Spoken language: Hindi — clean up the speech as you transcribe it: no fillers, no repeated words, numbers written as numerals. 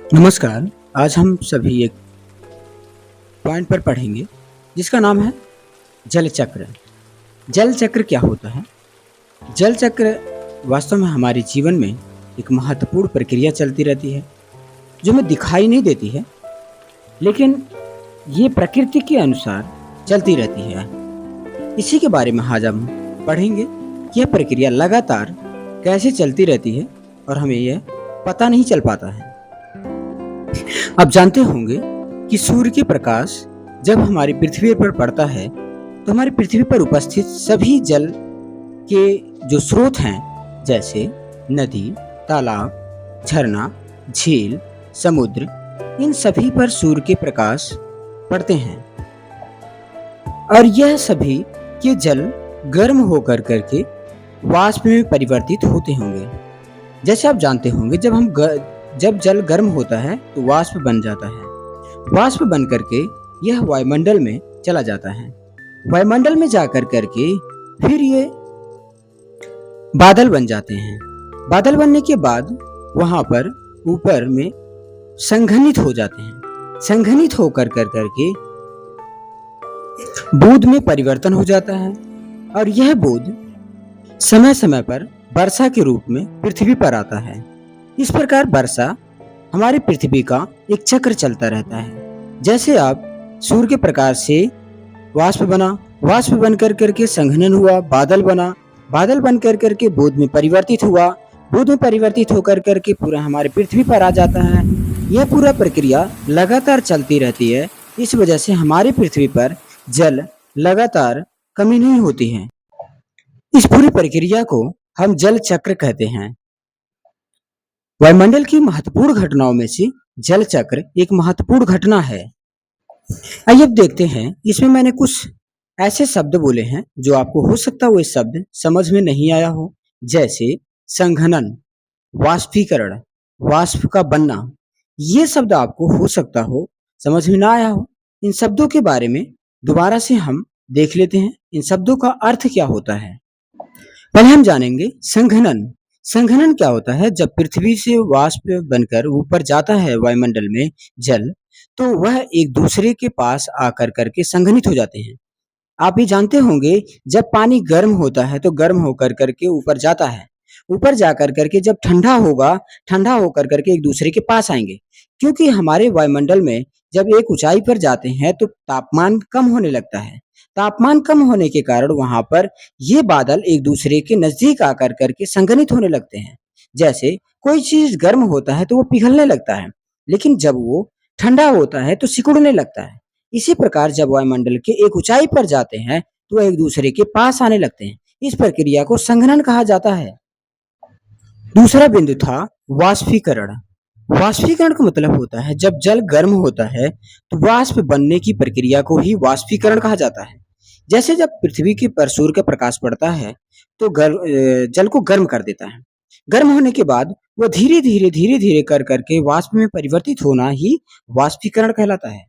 नमस्कार। आज हम सभी एक पॉइंट पर पढ़ेंगे जिसका नाम है जल चक्र। जल चक्र क्या होता है? जल चक्र वास्तव में हमारे जीवन में एक महत्वपूर्ण प्रक्रिया चलती रहती है जो हमें दिखाई नहीं देती है, लेकिन ये प्रकृति के अनुसार चलती रहती है। इसी के बारे में आज हम पढ़ेंगे कि यह प्रक्रिया लगातार कैसे चलती रहती है और हमें यह पता नहीं चल पाता है। आप जानते होंगे कि सूर्य के प्रकाश जब हमारी पृथ्वी पर पड़ता है तो हमारी पृथ्वी पर उपस्थित सभी जल के जो स्रोत हैं, जैसे नदी, तालाब, झरना, झील, समुद्र, इन सभी पर सूर्य के प्रकाश पड़ते हैं और यह सभी के जल गर्म होकर करके वाष्प में परिवर्तित होते होंगे। जैसे आप जानते होंगे जब जल गर्म होता है तो वाष्प बन जाता है। वाष्प बन करके यह वायुमंडल में चला जाता है। वायुमंडल में जाकर करके फिर ये बादल बन जाते हैं। बादल बनने के बाद वहां पर ऊपर में संघनित हो जाते हैं। संघनित होकर कर करके बूंद में परिवर्तन हो जाता है और यह बूंद समय समय पर वर्षा के रूप में पृथ्वी पर आता है। इस प्रकार वर्षा हमारी पृथ्वी का एक चक्र चलता रहता है। जैसे आप सूर्य के प्रकाश से वाष्प बना, वाष्प बन कर करके संघनन हुआ, बादल बना, बादल बन कर करके बूंद में परिवर्तित हुआ, बूंद में परिवर्तित होकर करके पूरा हमारे पृथ्वी पर आ जाता है। यह पूरा प्रक्रिया लगातार चलती रहती है। इस वजह से हमारी पृथ्वी पर जल लगातार कमी नहीं होती है। इस पूरी प्रक्रिया को हम जल चक्र कहते हैं। वायुमंडल की महत्वपूर्ण घटनाओं में से जल चक्र एक महत्वपूर्ण घटना है। आइए अब देखते हैं, इसमें मैंने कुछ ऐसे शब्द बोले हैं जो आपको हो सकता है वो शब्द समझ में नहीं आया हो, जैसे संघनन, वाष्पीकरण, वाष्प का बनना। ये शब्द आपको हो सकता हो समझ में ना आया हो। इन शब्दों के बारे में दोबारा से हम देख लेते हैं, इन शब्दों का अर्थ क्या होता है। पहले हम जानेंगे संघनन। संघनन क्या होता है? जब पृथ्वी से वाष्प बनकर ऊपर जाता है वायुमंडल में जल, तो वह एक दूसरे के पास आकर करके संघनित हो जाते हैं। आप ये जानते होंगे जब पानी गर्म होता है तो गर्म होकर करके ऊपर जाता है। ऊपर जाकर करके जब ठंडा होगा, ठंडा होकर करके एक दूसरे के पास आएंगे, क्योंकि हमारे वायुमंडल में जब एक ऊंचाई पर जाते हैं तो तापमान कम होने लगता है। तापमान कम होने के कारण वहां पर ये बादल एक दूसरे के नजदीक आकर करके संघनित होने लगते हैं। जैसे कोई चीज गर्म होता है तो वो पिघलने लगता है, लेकिन जब वो ठंडा होता है तो सिकुड़ने लगता है। इसी प्रकार जब वायुमंडल के एक ऊंचाई पर जाते हैं तो वह एक दूसरे के पास आने लगते हैं। इस प्रक्रिया को संघनन कहा जाता है। दूसरा बिंदु था वाष्पीकरण। वाष्पीकरण का मतलब होता है जब जल गर्म होता है तो वाष्प बनने की प्रक्रिया को ही वाष्पीकरण कहा जाता है। जैसे जब पृथ्वी के पर सूर्य का प्रकाश पड़ता है तो जल को गर्म कर देता है। गर्म होने के बाद वह धीरे धीरे कर करके वाष्प में परिवर्तित होना ही वाष्पीकरण कहलाता है।